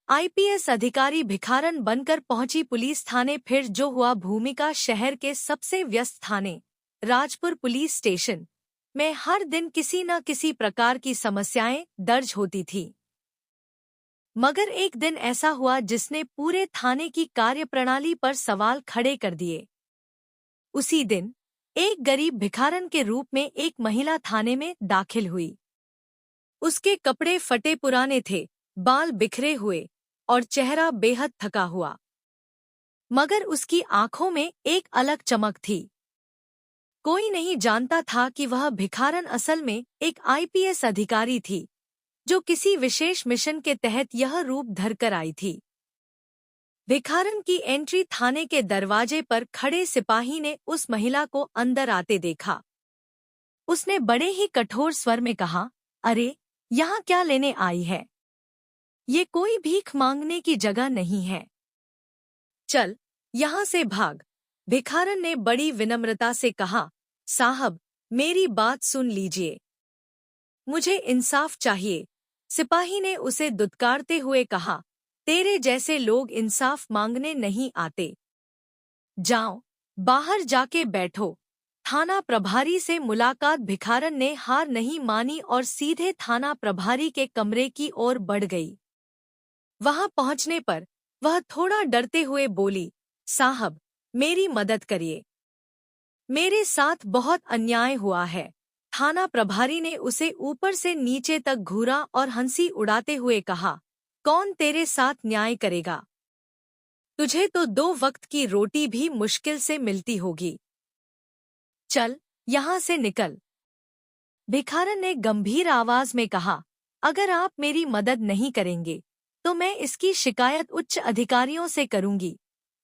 IPS अधिकारी भिखारन बनकर पहुंची पुलिस थाने। फिर जो हुआ। भूमिका शहर के सबसे व्यस्त थाने राजपुर पुलिस स्टेशन में हर दिन किसी न किसी प्रकार की समस्याएं दर्ज होती थी। मगर एक दिन ऐसा हुआ जिसने पूरे थाने की कार्यप्रणाली पर सवाल खड़े कर दिए। उसी दिन एक गरीब भिखारन के रूप में एक महिला थाने में दाखिल हुई। उसके कपड़े फटे पुराने थे, बाल बिखरे हुए और चेहरा बेहद थका हुआ। मगर उसकी आंखों में एक अलग चमक थी। कोई नहीं जानता था कि वह भिखारन असल में एक आईपीएस अधिकारी थी, जो किसी विशेष मिशन के तहत यह रूप धरकर आई थी। भिखारन की एंट्री थाने के दरवाजे पर खड़े सिपाही ने उस महिला को अंदर आते देखा। उसने बड़े ही कठोर स्वर में कहा, अरे, यहाँ क्या लेने आई है? ये कोई भीख मांगने की जगह नहीं है। चल, यहाँ से भाग। भिखारन ने बड़ी विनम्रता से कहा, साहब, मेरी बात सुन लीजिए। मुझे इंसाफ चाहिए। सिपाही ने उसे दुत्कारते हुए कहा, तेरे जैसे लोग इंसाफ मांगने नहीं आते। जाओ, बाहर जाके बैठो। थाना प्रभारी से मुलाकात। भिखारन ने हार नहीं मानी और सीधे थाना प्रभारी के कमरे की ओर बढ़ गई। वहां पहुंचने पर वह थोड़ा डरते हुए बोली, साहब, मेरी मदद करिए। मेरे साथ बहुत अन्याय हुआ है। थाना प्रभारी ने उसे ऊपर से नीचे तक घूरा और हंसी उड़ाते हुए कहा, कौन तेरे साथ न्याय करेगा? तुझे तो 2 वक्त की रोटी भी मुश्किल से मिलती होगी। चल, यहाँ से निकल। भिखारन ने गंभीर आवाज में कहा, अगर आप मेरी मदद नहीं करेंगे तो मैं इसकी शिकायत उच्च अधिकारियों से करूंगी।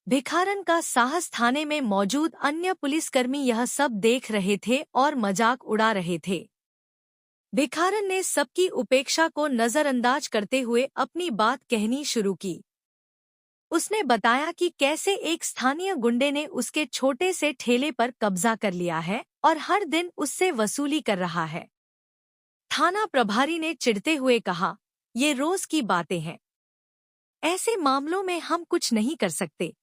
भिखारन का साहस। थाने में मौजूद अन्य पुलिसकर्मी यह सब देख रहे थे और मजाक उड़ा रहे थे। भिखारन ने सबकी उपेक्षा को नजरअंदाज करते हुए अपनी बात कहनी शुरू की। उसने बताया कि कैसे एक स्थानीय गुंडे ने उसके छोटे से ठेले पर कब्जा कर लिया है और हर दिन उससे वसूली कर रहा है। थाना प्रभारी ने चिढ़ते हुए कहा, ये रोज की बातें हैं। ऐसे मामलों में हम कुछ नहीं कर सकते।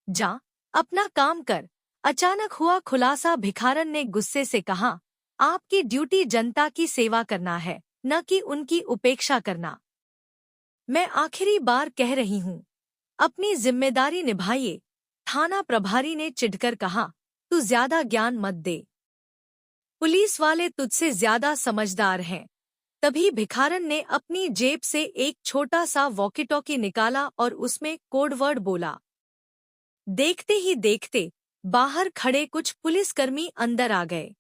जा, अपना काम कर। अचानक हुआ खुलासा। भिखारन ने गुस्से से कहा, आपकी ड्यूटी जनता की सेवा करना है, न कि उनकी उपेक्षा करना। मैं आखिरी बार कह रही हूँ, अपनी जिम्मेदारी निभाइए। थाना प्रभारी ने चिढ़कर कहा, तू ज्यादा ज्ञान मत दे। पुलिस वाले तुझसे ज्यादा समझदार हैं। तभी भिखारन ने अपनी जेब से एक छोटा सा वॉकी-टॉकी निकाला और उसमें कोडवर्ड बोला। देखते ही देखते बाहर खड़े कुछ पुलिसकर्मी अंदर आ गए।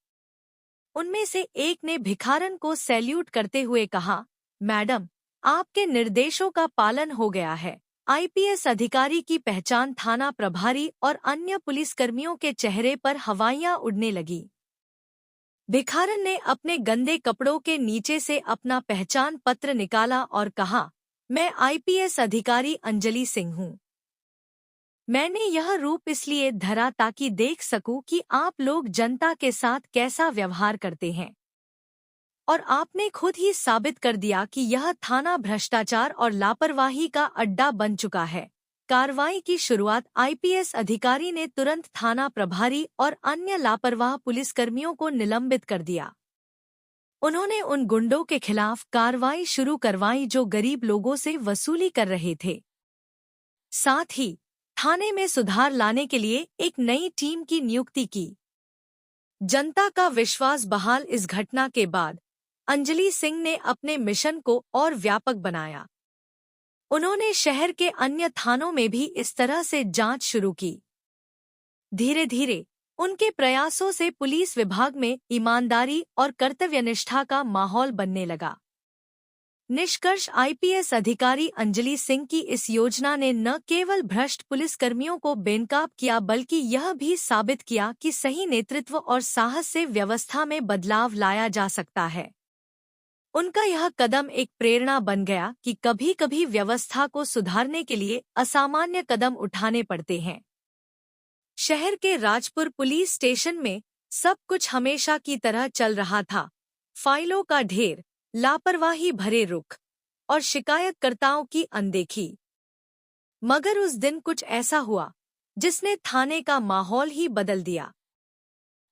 उनमें से एक ने भिखारन को सैल्यूट करते हुए कहा, मैडम, आपके निर्देशों का पालन हो गया है। आईपीएस अधिकारी की पहचान। थाना प्रभारी और अन्य पुलिसकर्मियों के चेहरे पर हवाइयां उड़ने लगी। भिखारन ने अपने गंदे कपड़ों के नीचे से अपना पहचान पत्र निकाला और कहा, मैं आईपीएस अधिकारी अंजलि सिंह हूँ। मैंने यह रूप इसलिए धरा ताकि देख सकूं कि आप लोग जनता के साथ कैसा व्यवहार करते हैं। और आपने खुद ही साबित कर दिया कि यह थाना भ्रष्टाचार और लापरवाही का अड्डा बन चुका है। कार्रवाई की शुरुआत। आईपीएस अधिकारी ने तुरंत थाना प्रभारी और अन्य लापरवाह पुलिसकर्मियों को निलंबित कर दिया। उन्होंने उन गुंडों के खिलाफ कार्रवाई शुरू करवाई जो गरीब लोगों से वसूली कर रहे थे। साथ ही थाने में सुधार लाने के लिए एक नई टीम की नियुक्ति की। जनता का विश्वास बहाल। इस घटना के बाद अंजलि सिंह ने अपने मिशन को और व्यापक बनाया। उन्होंने शहर के अन्य थानों में भी इस तरह से जांच शुरू की। धीरे धीरे उनके प्रयासों से पुलिस विभाग में ईमानदारी और कर्तव्यनिष्ठा का माहौल बनने लगा। निष्कर्ष। आईपीएस अधिकारी अंजलि सिंह की इस योजना ने न केवल भ्रष्ट पुलिसकर्मियों को बेनकाब किया बल्कि यह भी साबित किया कि सही नेतृत्व और साहस से व्यवस्था में बदलाव लाया जा सकता है। उनका यह कदम एक प्रेरणा बन गया कि कभी-कभी व्यवस्था को सुधारने के लिए असामान्य कदम उठाने पड़ते हैं। शहर के राजपुर पुलिस स्टेशन में सब कुछ हमेशा की तरह चल रहा था। फाइलों का ढेर, लापरवाही भरे रुख, और शिकायतकर्ताओं की अनदेखी। मगर उस दिन कुछ ऐसा हुआ जिसने थाने का माहौल ही बदल दिया।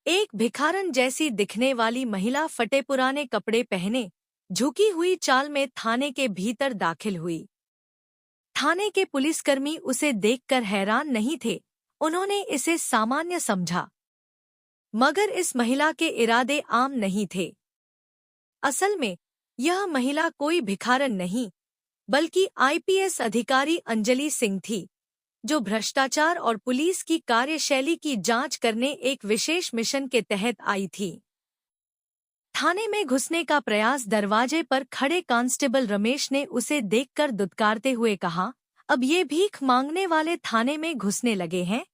एक भिखारन जैसी दिखने वाली महिला फटे पुराने कपड़े पहने झुकी हुई चाल में थाने के भीतर दाखिल हुई। थाने के पुलिसकर्मी उसे देखकर हैरान नहीं थे, उन्होंने इसे सामान्य समझा। मगर इस महिला के इरादे आम नहीं थे। असल में यह महिला कोई भिखारन नहीं, बल्कि आईपीएस अधिकारी अंजलि सिंह थी, जो भ्रष्टाचार और पुलिस की कार्यशैली की जांच करने एक विशेष मिशन के तहत आई थी। थाने में घुसने का प्रयास दरवाजे पर खड़े कांस्टेबल रमेश ने उसे देखकर दुत्कारते हुए कहा, अब ये भीख मांगने वाले थाने में घुसने लगे हैं?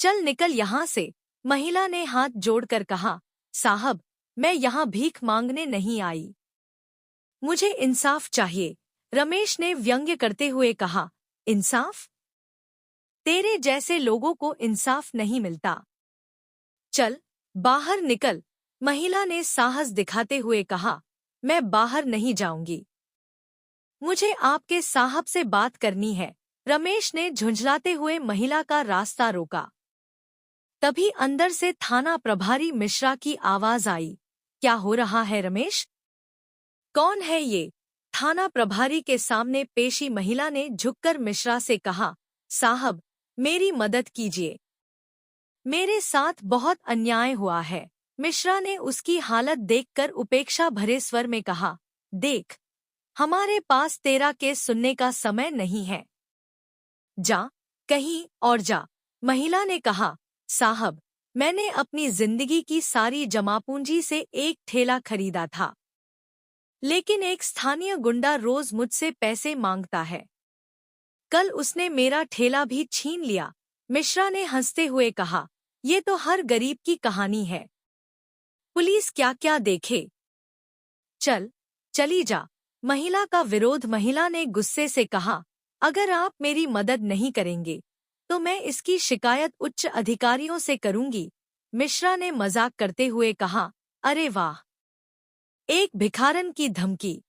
चल निकल यहाँ से। महिला ने हाथ जोड़कर कहा, साहब, मैं यहाँ भीख मांगने नहीं आई, मुझे इंसाफ चाहिए। रमेश ने व्यंग्य करते हुए कहा, इंसाफ? तेरे जैसे लोगों को इंसाफ नहीं मिलता। चल बाहर निकल। महिला ने साहस दिखाते हुए कहा, मैं बाहर नहीं जाऊंगी, मुझे आपके साहब से बात करनी है। रमेश ने झुंझलाते हुए महिला का रास्ता रोका। तभी अंदर से थाना प्रभारी मिश्रा की आवाज आई, क्या हो रहा है रमेश? कौन है ये? थाना प्रभारी के सामने पेशी महिला ने झुककर मिश्रा से कहा, साहब, मेरी मदद कीजिए, मेरे साथ बहुत अन्याय हुआ है। मिश्रा ने उसकी हालत देखकर उपेक्षा भरे स्वर में कहा, देख, हमारे पास तेरा केस सुनने का समय नहीं है, जा कहीं और जा। महिला ने कहा, साहब, मैंने अपनी जिंदगी की सारी जमापूंजी से एक ठेला खरीदा था, लेकिन एक स्थानीय गुंडा रोज मुझसे पैसे मांगता है। कल उसने मेरा ठेला भी छीन लिया। मिश्रा ने हंसते हुए कहा, ये तो हर गरीब की कहानी है, पुलिस क्या क्या देखे। चल चली जा। महिला का विरोध। महिला ने गुस्से से कहा, अगर आप मेरी मदद नहीं करेंगे तो मैं इसकी शिकायत उच्च अधिकारियों से करूंगी। मिश्रा ने मजाक करते हुए कहा, अरे वाह, एक भिखारन की धमकी।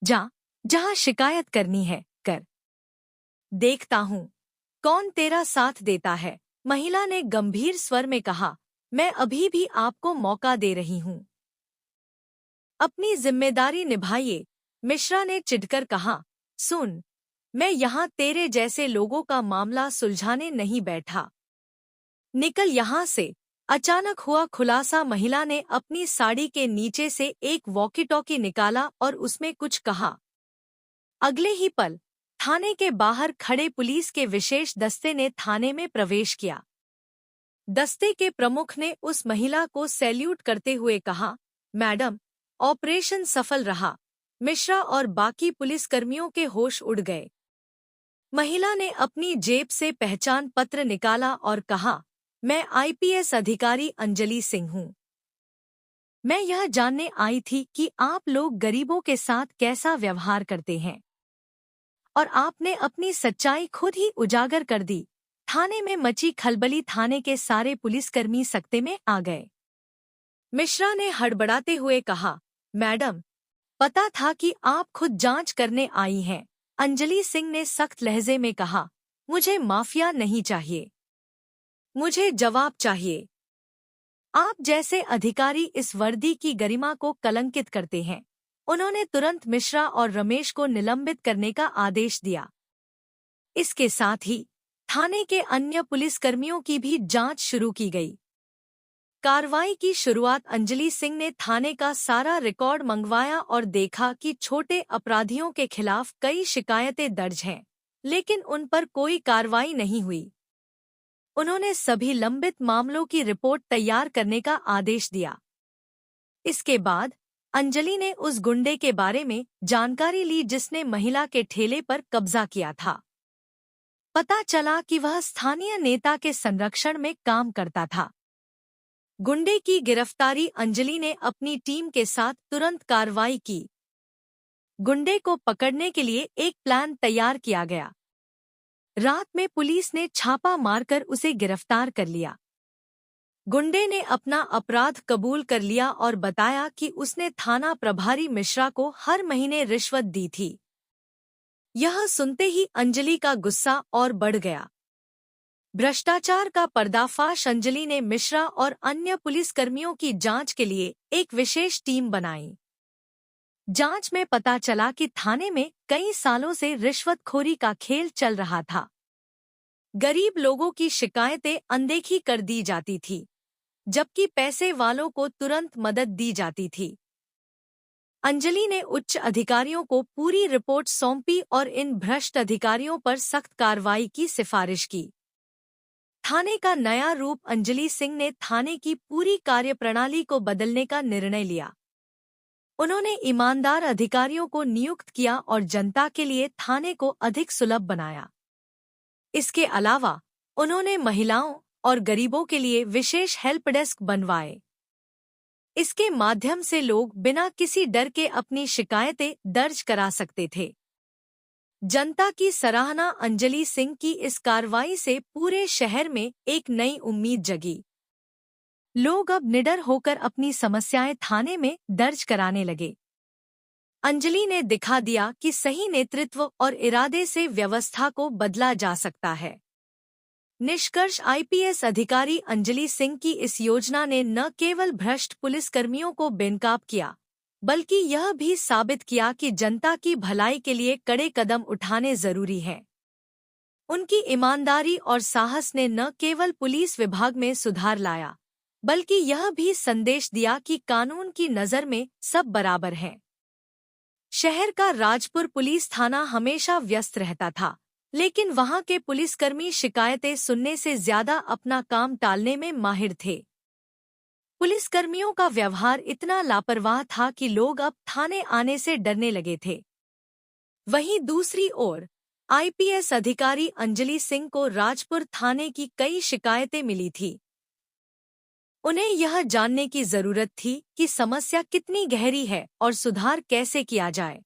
जा, जहां शिकायत करनी है कर, देखता हूं कौन तेरा साथ देता है। महिला ने गंभीर स्वर में कहा, मैं अभी भी आपको मौका दे रही हूं, अपनी जिम्मेदारी निभाइए। मिश्रा ने चिढ़कर कहा, सुन, मैं यहाँ तेरे जैसे लोगों का मामला सुलझाने नहीं बैठा, निकल यहाँ से। अचानक हुआ खुलासा। महिला ने अपनी साड़ी के नीचे से एक वॉकी टॉकी निकाला और उसमें कुछ कहा। अगले ही पल थाने के बाहर खड़े पुलिस के विशेष दस्ते ने थाने में प्रवेश किया। दस्ते के प्रमुख ने उस महिला को सैल्यूट करते हुए कहा, मैडम, ऑपरेशन सफल रहा। मिश्रा और बाकी पुलिसकर्मियों के होश उड़ गए। महिला ने अपनी जेब से पहचान पत्र निकाला और कहा, मैं आईपीएस अधिकारी अंजलि सिंह हूँ। मैं यह जानने आई थी कि आप लोग गरीबों के साथ कैसा व्यवहार करते हैं, और आपने अपनी सच्चाई खुद ही उजागर कर दी। थाने में मची खलबली। थाने के सारे पुलिसकर्मी सकते में आ गए। मिश्रा ने हड़बड़ाते हुए कहा, मैडम, पता था कि आप खुद जांच करने आई हैं। अंजलि सिंह ने सख्त लहजे में कहा, मुझे माफिया नहीं चाहिए, मुझे जवाब चाहिए। आप जैसे अधिकारी इस वर्दी की गरिमा को कलंकित करते हैं। उन्होंने तुरंत मिश्रा और रमेश को निलंबित करने का आदेश दिया। इसके साथ ही थाने के अन्य पुलिसकर्मियों की भी जांच शुरू की गई। कार्रवाई की शुरुआत अंजलि सिंह ने थाने का सारा रिकॉर्ड मंगवाया और देखा कि छोटे अपराधियों के खिलाफ कई शिकायतें दर्ज हैं, लेकिन उन पर कोई कार्रवाई नहीं हुई। उन्होंने सभी लंबित मामलों की रिपोर्ट तैयार करने का आदेश दिया। इसके बाद अंजलि ने उस गुंडे के बारे में जानकारी ली जिसने महिला के ठेले पर कब्जा किया था। पता चला कि वह स्थानीय नेता के संरक्षण में काम करता था। गुंडे की गिरफ्तारी। अंजलि ने अपनी टीम के साथ तुरंत कार्रवाई की। गुंडे को पकड़ने के लिए एक प्लान तैयार किया गया। रात में पुलिस ने छापा मारकर उसे गिरफ्तार कर लिया। गुंडे ने अपना अपराध कबूल कर लिया और बताया कि उसने थाना प्रभारी मिश्रा को हर महीने रिश्वत दी थी। यह सुनते ही अंजलि का गुस्सा और बढ़ गया। भ्रष्टाचार का पर्दाफाश अंजलि ने मिश्रा और अन्य पुलिसकर्मियों की जांच के लिए एक विशेष टीम बनाई। जांच में पता चला कि थाने में कई सालों से रिश्वतखोरी का खेल चल रहा था। गरीब लोगों की शिकायतें अनदेखी कर दी जाती थी, जबकि पैसे वालों को तुरंत मदद दी जाती थी। अंजलि ने उच्च अधिकारियों को पूरी रिपोर्ट सौंपी और इन भ्रष्ट अधिकारियों पर सख्त कार्रवाई की सिफारिश की। थाने का नया रूप अंजलि सिंह ने थाने की पूरी कार्यप्रणाली को बदलने का निर्णय लिया। उन्होंने ईमानदार अधिकारियों को नियुक्त किया और जनता के लिए थाने को अधिक सुलभ बनाया। इसके अलावा उन्होंने महिलाओं और गरीबों के लिए विशेष हेल्प डेस्क बनवाए। इसके माध्यम से लोग बिना किसी डर के अपनी शिकायतें दर्ज करा सकते थे। जनता की सराहना अंजलि सिंह की इस कार्रवाई से पूरे शहर में एक नई उम्मीद जगी। लोग अब निडर होकर अपनी समस्याएं थाने में दर्ज कराने लगे। अंजलि ने दिखा दिया कि सही नेतृत्व और इरादे से व्यवस्था को बदला जा सकता है। निष्कर्ष आईपीएस अधिकारी अंजलि सिंह की इस योजना ने न केवल भ्रष्ट पुलिसकर्मियों को बेनकाब किया, बल्कि यह भी साबित किया कि जनता की भलाई के लिए कड़े कदम उठाने जरूरी हैं। उनकी ईमानदारी और साहस ने न केवल पुलिस विभाग में सुधार लाया, बल्कि यह भी संदेश दिया कि कानून की नज़र में सब बराबर हैं। शहर का राजपुर पुलिस थाना हमेशा व्यस्त रहता था, लेकिन वहां के पुलिसकर्मी शिकायतें सुनने से ज्यादा अपना काम टालने में माहिर थे। पुलिसकर्मियों का व्यवहार इतना लापरवाह था कि लोग अब थाने आने से डरने लगे थे। वहीं दूसरी ओर आईपीएस अधिकारी अंजलि सिंह को राजपुर थाने की कई शिकायतें मिली थी। उन्हें यह जानने की जरूरत थी कि समस्या कितनी गहरी है और सुधार कैसे किया जाए।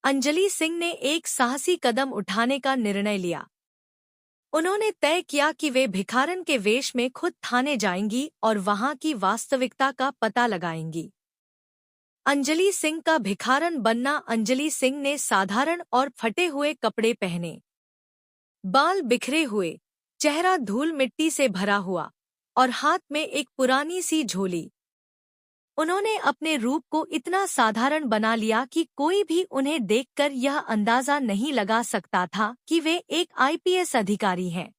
अंजलि सिंह ने एक साहसी कदम उठाने का निर्णय लिया। उन्होंने तय किया कि वे भिखारन के वेश में खुद थाने जाएंगी और वहां की वास्तविकता का पता लगाएंगी। अंजलि सिंह का भिखारन बनना। अंजलि सिंह ने साधारण और फटे हुए कपड़े पहने, बाल बिखरे हुए, चेहरा धूल मिट्टी से भरा हुआ और हाथ में एक पुरानी सी झोली। उन्होंने अपने रूप को इतना साधारण बना लिया कि कोई भी उन्हें देखकर यह अंदाजा नहीं लगा सकता था कि वे एक आईपीएस अधिकारी हैं।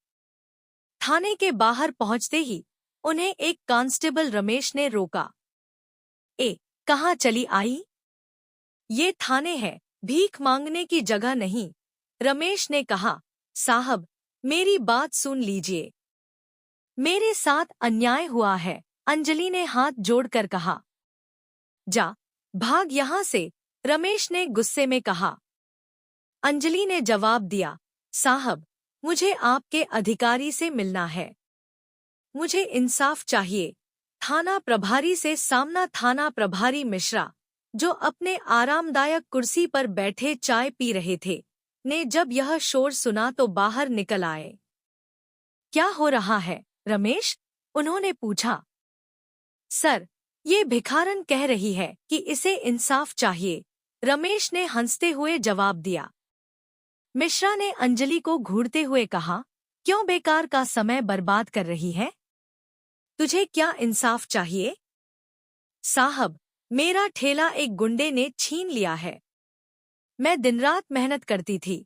थाने के बाहर पहुंचते ही उन्हें एक कांस्टेबल रमेश ने रोका। कहाँ चली आई? ये थाने है, भीख मांगने की जगह नहीं, रमेश ने कहा। साहब, मेरी बात सुन लीजिए, मेरे साथ अन्याय हुआ है, अंजलि ने हाथ जोड़कर कहा। जा, भाग यहाँ से, रमेश ने गुस्से में कहा। अंजलि ने जवाब दिया, साहब, मुझे आपके अधिकारी से मिलना है, मुझे इंसाफ चाहिए। थाना प्रभारी से सामना। थाना प्रभारी मिश्रा, जो अपने आरामदायक कुर्सी पर बैठे चाय पी रहे थे, ने जब यह शोर सुना तो बाहर निकल आए। क्या हो रहा है रमेश? उन्होंने पूछा। सर, ये भिखारन कह रही है कि इसे इंसाफ चाहिए, रमेश ने हंसते हुए जवाब दिया। मिश्रा ने अंजलि को घूरते हुए कहा, क्यों बेकार का समय बर्बाद कर रही है? तुझे क्या इंसाफ चाहिए? साहब, मेरा ठेला एक गुंडे ने छीन लिया है। मैं दिन रात मेहनत करती थी,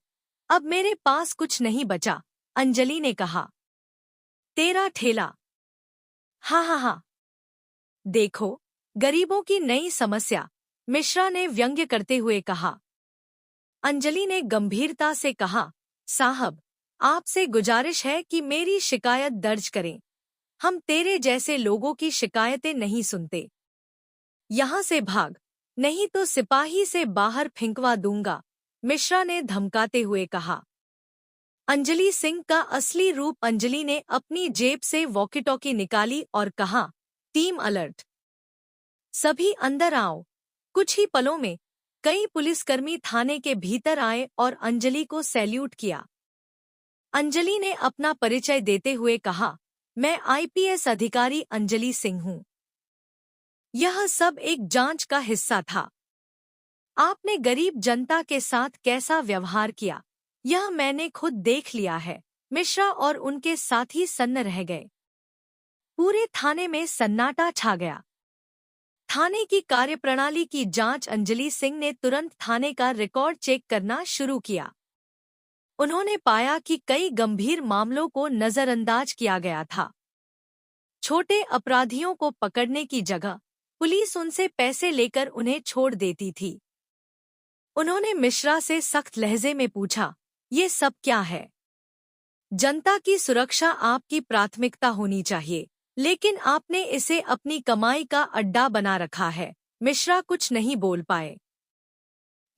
अब मेरे पास कुछ नहीं बचा, अंजलि ने कहा। तेरा ठेला? हाँ हाँ हाँ। देखो, गरीबों की नई समस्या, मिश्रा ने व्यंग्य करते हुए कहा। अंजलि ने गंभीरता से कहा, साहब, आपसे गुजारिश है कि मेरी शिकायत दर्ज करें। हम तेरे जैसे लोगों की शिकायतें नहीं सुनते। यहाँ से भाग, नहीं तो सिपाही से बाहर फेंकवा दूंगा, मिश्रा ने धमकाते हुए कहा। अंजलि सिंह का असली रूप। अंजलि ने अपनी जेब से वॉकी-टॉकी निकाली और कहा, टीम अलर्ट, सभी अंदर आओ। कुछ ही पलों में कई पुलिसकर्मी थाने के भीतर आए और अंजलि को सैल्यूट किया। अंजलि ने अपना परिचय देते हुए कहा, मैं आईपीएस अधिकारी अंजलि सिंह हूँ। यह सब एक जांच का हिस्सा था। आपने गरीब जनता के साथ कैसा व्यवहार किया, यह मैंने खुद देख लिया है। मिश्रा और उनके साथी सन्न रह गए। पूरे थाने में सन्नाटा छा गया। थाने की कार्यप्रणाली की जांच अंजलि सिंह ने तुरंत थाने का रिकॉर्ड चेक करना शुरू किया। उन्होंने पाया कि कई गंभीर मामलों को नजरअंदाज किया गया था। छोटे अपराधियों को पकड़ने की जगह पुलिस उनसे पैसे लेकर उन्हें छोड़ देती थी। उन्होंने मिश्रा से सख्त लहजे में पूछा, ये सब क्या है? जनता की सुरक्षा आपकी प्राथमिकता होनी चाहिए, लेकिन आपने इसे अपनी कमाई का अड्डा बना रखा है। मिश्रा कुछ नहीं बोल पाए।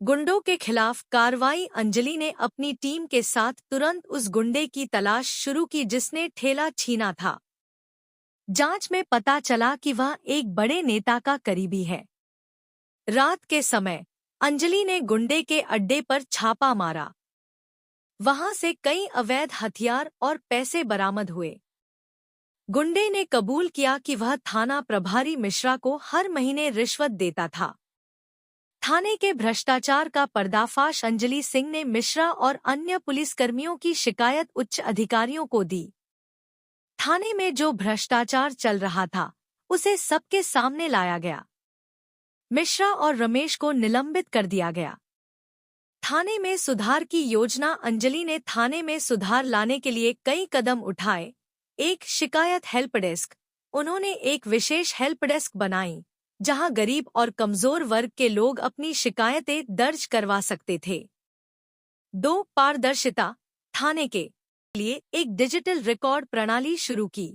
गुंडों के खिलाफ कार्रवाई। अंजलि ने अपनी टीम के साथ तुरंत उस गुंडे की तलाश शुरू की जिसने ठेला छीना था। जांच में पता चला कि वह एक बड़े नेता का करीबी है। रात के समय अंजलि ने गुंडे के अड्डे पर छापा मारा। वहां से कई अवैध हथियार और पैसे बरामद हुए। गुंडे ने कबूल किया कि वह थाना प्रभारी मिश्रा को हर महीने रिश्वत देता था। थाने के भ्रष्टाचार का पर्दाफाश अंजलि सिंह ने मिश्रा और अन्य पुलिसकर्मियों की शिकायत उच्च अधिकारियों को दी। थाने में जो भ्रष्टाचार चल रहा था उसे सबके सामने लाया गया। मिश्रा और रमेश को निलंबित कर दिया गया। थाने में सुधार की योजना। अंजलि ने थाने में सुधार लाने के लिए कई कदम उठाए। एक शिकायत हेल्प डेस्क। उन्होंने एक विशेष हेल्प डेस्क बनाई जहां गरीब और कमजोर वर्ग के लोग अपनी शिकायतें दर्ज करवा सकते थे। 2. पारदर्शिता। थाने के लिए एक डिजिटल रिकॉर्ड प्रणाली शुरू की।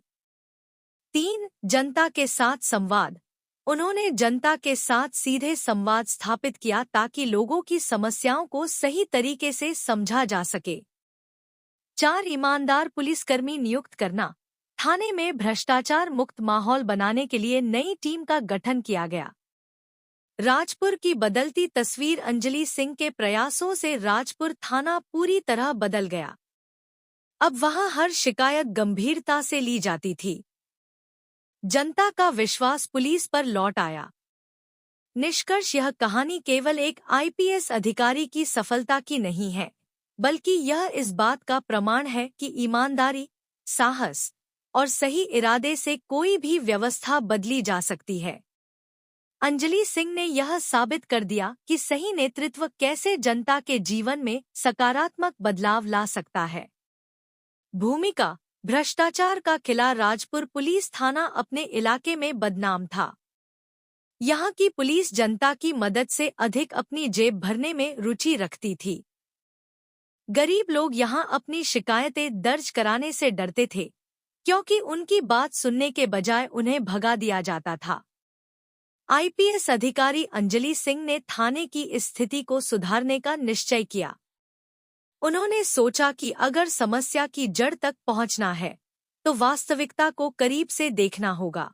3. जनता के साथ संवाद। उन्होंने जनता के साथ सीधे संवाद स्थापित किया ताकि लोगों की समस्याओं को सही तरीके से समझा जा सके। 4. ईमानदार पुलिसकर्मी नियुक्त करना। थाने में भ्रष्टाचार मुक्त माहौल बनाने के लिए नई टीम का गठन किया गया। राजपुर की बदलती तस्वीर। अंजलि सिंह के प्रयासों से राजपुर थाना पूरी तरह बदल गया। अब वहां हर शिकायत गंभीरता से ली जाती थी। जनता का विश्वास पुलिस पर लौट आया। निष्कर्ष, यह कहानी केवल एक आईपीएस अधिकारी की सफलता की नहीं है, बल्कि यह इस बात का प्रमाण है कि ईमानदारी, साहस और सही इरादे से कोई भी व्यवस्था बदली जा सकती है। अंजलि सिंह ने यह साबित कर दिया कि सही नेतृत्व कैसे जनता के जीवन में सकारात्मक बदलाव ला सकता है। भूमिका। भ्रष्टाचार का किला। राजपुर पुलिस थाना अपने इलाके में बदनाम था। यहाँ की पुलिस जनता की मदद से अधिक अपनी जेब भरने में रुचि रखती थी। गरीब लोग यहाँ अपनी शिकायतें दर्ज कराने से डरते थे, क्योंकि उनकी बात सुनने के बजाय उन्हें भगा दिया जाता था। आईपीएस अधिकारी अंजलि सिंह ने थाने की इस स्थिति को सुधारने का निश्चय किया। उन्होंने सोचा कि अगर समस्या की जड़ तक पहुंचना है तो वास्तविकता को करीब से देखना होगा।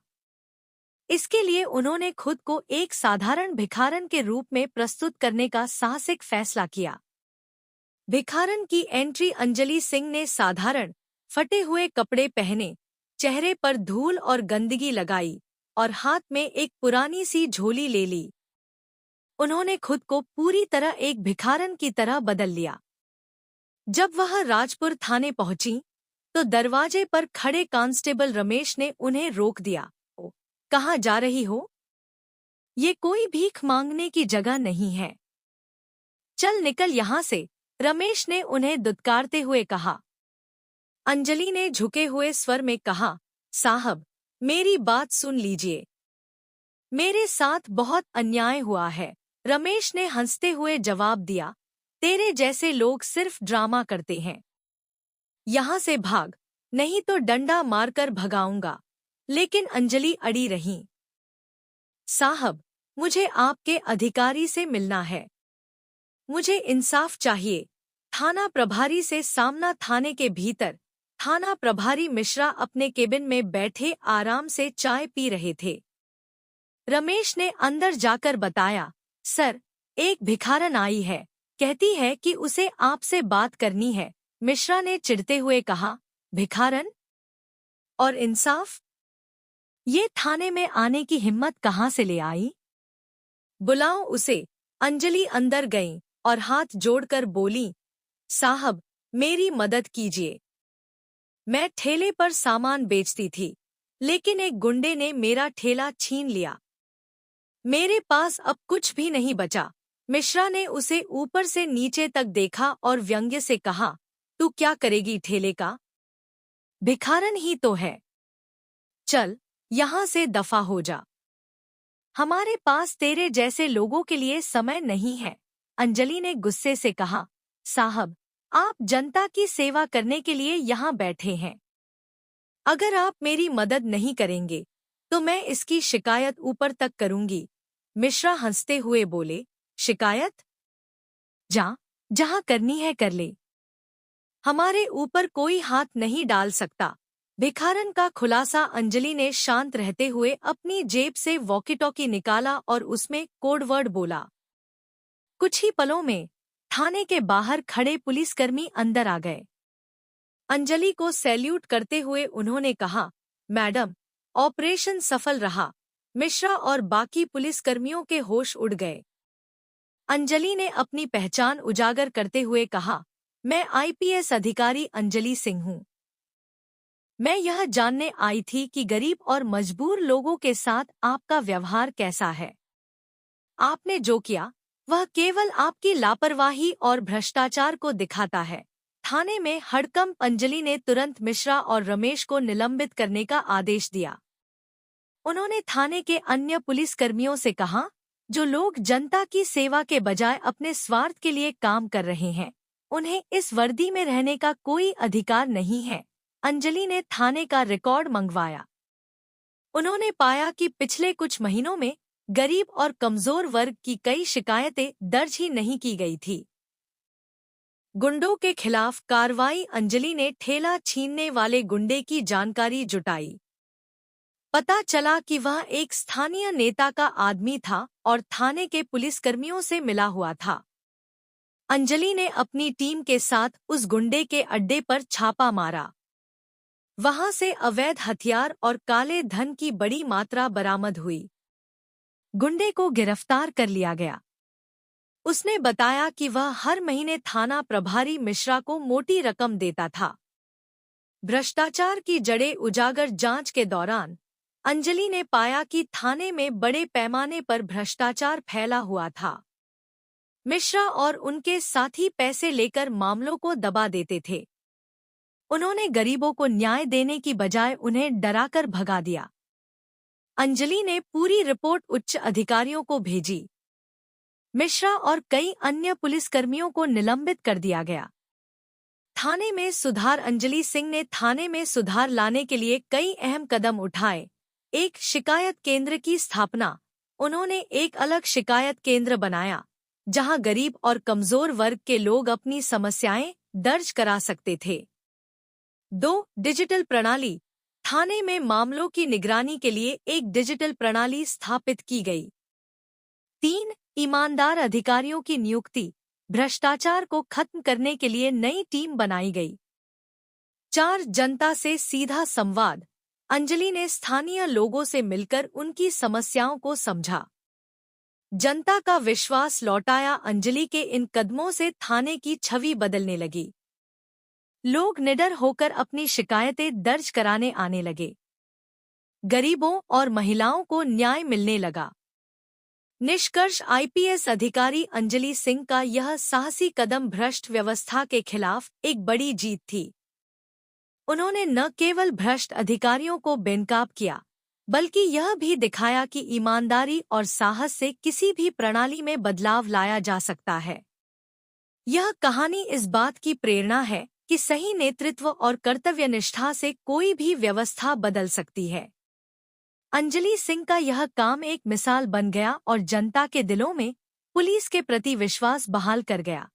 इसके लिए उन्होंने खुद को एक साधारण भिखारन के रूप में प्रस्तुत करने का साहसिक फैसला किया। भिखारन की एंट्री। अंजलि सिंह ने साधारण फटे हुए कपड़े पहने, चेहरे पर धूल और गंदगी लगाई और हाथ में एक पुरानी सी झोली ले ली। उन्होंने खुद को पूरी तरह एक भिखारन की तरह बदल लिया। जब वह राजपुर थाने पहुंची तो दरवाजे पर खड़े कांस्टेबल रमेश ने उन्हें रोक दिया। कहाँ जा रही हो? ये कोई भीख मांगने की जगह नहीं है। चल निकल यहाँ से, रमेश ने उन्हें दुत्कारते हुए कहा। अंजलि ने झुके हुए स्वर में कहा, साहब, मेरी बात सुन लीजिए। मेरे साथ बहुत अन्याय हुआ है। रमेश ने हंसते हुए जवाब दिया, तेरे जैसे लोग सिर्फ ड्रामा करते हैं। यहाँ से भाग, नहीं तो डंडा मारकर भगाऊंगा। लेकिन अंजलि अड़ी रही। साहब, मुझे आपके अधिकारी से मिलना है। मुझे इंसाफ चाहिए। थाना प्रभारी से सामना। थाने के भीतर थाना प्रभारी मिश्रा अपने केबिन में बैठे आराम से चाय पी रहे थे। रमेश ने अंदर जाकर बताया, सर, एक भिखारन आई है, कहती है कि उसे आपसे बात करनी है। मिश्रा ने चिढ़ते हुए कहा, भिखारन? और इंसाफ। ये थाने में आने की हिम्मत कहाँ से ले आई? बुलाओ उसे। अंजलि अंदर गई और हाथ जोड़कर बोली, साहब, मेरी मदद कीजिए। मैं ठेले पर सामान बेचती थी, लेकिन एक गुंडे ने मेरा ठेला छीन लिया। मेरे पास अब कुछ भी नहीं बचा। मिश्रा ने उसे ऊपर से नीचे तक देखा और व्यंग्य से कहा, तू क्या करेगी ठेले का? भिखारन ही तो है। चल, यहाँ से दफा हो जा। हमारे पास तेरे जैसे लोगों के लिए समय नहीं है। अंजलि ने गुस्से से कहा, साहब, आप जनता की सेवा करने के लिए यहाँ बैठे हैं। अगर आप मेरी मदद नहीं करेंगे तो मैं इसकी शिकायत ऊपर तक करूंगी। मिश्रा हंसते हुए बोले, शिकायत? जहाँ करनी है कर ले। हमारे ऊपर कोई हाथ नहीं डाल सकता। भिखारन का खुलासा अंजलि ने शांत रहते हुए अपनी जेब से वॉकी टॉकी निकाला और उसमें कोडवर्ड बोला। कुछ ही पलों में थाने के बाहर खड़े पुलिसकर्मी अंदर आ गए। अंजलि को सैल्यूट करते हुए उन्होंने कहा, मैडम, ऑपरेशन सफल रहा। मिश्रा और बाकी पुलिसकर्मियों के होश उड़ गए। अंजलि ने अपनी पहचान उजागर करते हुए कहा, मैं आईपीएस अधिकारी अंजलि सिंह हूँ। मैं यह जानने आई थी कि गरीब और मजबूर लोगों के साथ आपका व्यवहार कैसा है। आपने जो किया वह केवल आपकी लापरवाही और भ्रष्टाचार को दिखाता है। थाने में हड़कंप अंजलि ने तुरंत मिश्रा और रमेश को निलंबित करने का आदेश दिया। उन्होंने थाने के अन्य पुलिसकर्मियों से कहा, जो लोग जनता की सेवा के बजाय अपने स्वार्थ के लिए काम कर रहे हैं, उन्हें इस वर्दी में रहने का कोई अधिकार नहीं है। अंजलि ने थाने का रिकॉर्ड मंगवाया। उन्होंने पाया कि पिछले कुछ महीनों में गरीब और कमजोर वर्ग की कई शिकायतें दर्ज ही नहीं की गई थी। गुंडों के खिलाफ कार्रवाई। अंजलि ने ठेला छीनने वाले गुंडे की जानकारी जुटाई। पता चला कि वह एक स्थानीय नेता का आदमी था और थाने के पुलिसकर्मियों से मिला हुआ था। अंजलि ने अपनी टीम के साथ उस गुंडे के अड्डे पर छापा मारा। वहां से अवैध हथियार और काले धन की बड़ी मात्रा बरामद हुई। गुंडे को गिरफ्तार कर लिया गया। उसने बताया कि वह हर महीने थाना प्रभारी मिश्रा को मोटी रकम देता था। भ्रष्टाचार की जड़ें उजागर। जांच के दौरान अंजलि ने पाया कि थाने में बड़े पैमाने पर भ्रष्टाचार फैला हुआ था। मिश्रा और उनके साथी पैसे लेकर मामलों को दबा देते थे। उन्होंने गरीबों को न्याय देने की बजाय उन्हें डराकर भगा दिया। अंजलि ने पूरी रिपोर्ट उच्च अधिकारियों को भेजी। मिश्रा और कई अन्य पुलिसकर्मियों को निलंबित कर दिया गया। थाने में सुधार। अंजलि सिंह ने थाने में सुधार लाने के लिए कई अहम कदम उठाए। एक शिकायत केंद्र की स्थापना। उन्होंने एक अलग शिकायत केंद्र बनाया जहां गरीब और कमजोर वर्ग के लोग अपनी समस्याएं दर्ज करा सकते थे। 2. डिजिटल प्रणाली। थाने में मामलों की निगरानी के लिए एक डिजिटल प्रणाली स्थापित की गई। 3. ईमानदार अधिकारियों की नियुक्ति। भ्रष्टाचार को खत्म करने के लिए नई टीम बनाई गई। 4. जनता से सीधा संवाद। अंजलि ने स्थानीय लोगों से मिलकर उनकी समस्याओं को समझा। जनता का विश्वास लौटाया। अंजलि के इन कदमों से थाने की छवि बदलने लगी। लोग निडर होकर अपनी शिकायतें दर्ज कराने आने लगे। गरीबों और महिलाओं को न्याय मिलने लगा। निष्कर्ष। आईपीएस अधिकारी अंजलि सिंह का यह साहसी कदम भ्रष्ट व्यवस्था के खिलाफ एक बड़ी जीत थी। उन्होंने न केवल भ्रष्ट अधिकारियों को बेनकाब किया, बल्कि यह भी दिखाया कि ईमानदारी और साहस से किसी भी प्रणाली में बदलाव लाया जा सकता है। यह कहानी इस बात की प्रेरणा है कि सही नेतृत्व और कर्तव्यनिष्ठा से कोई भी व्यवस्था बदल सकती है। अंजलि सिंह का यह काम एक मिसाल बन गया और जनता के दिलों में पुलिस के प्रति विश्वास बहाल कर गया।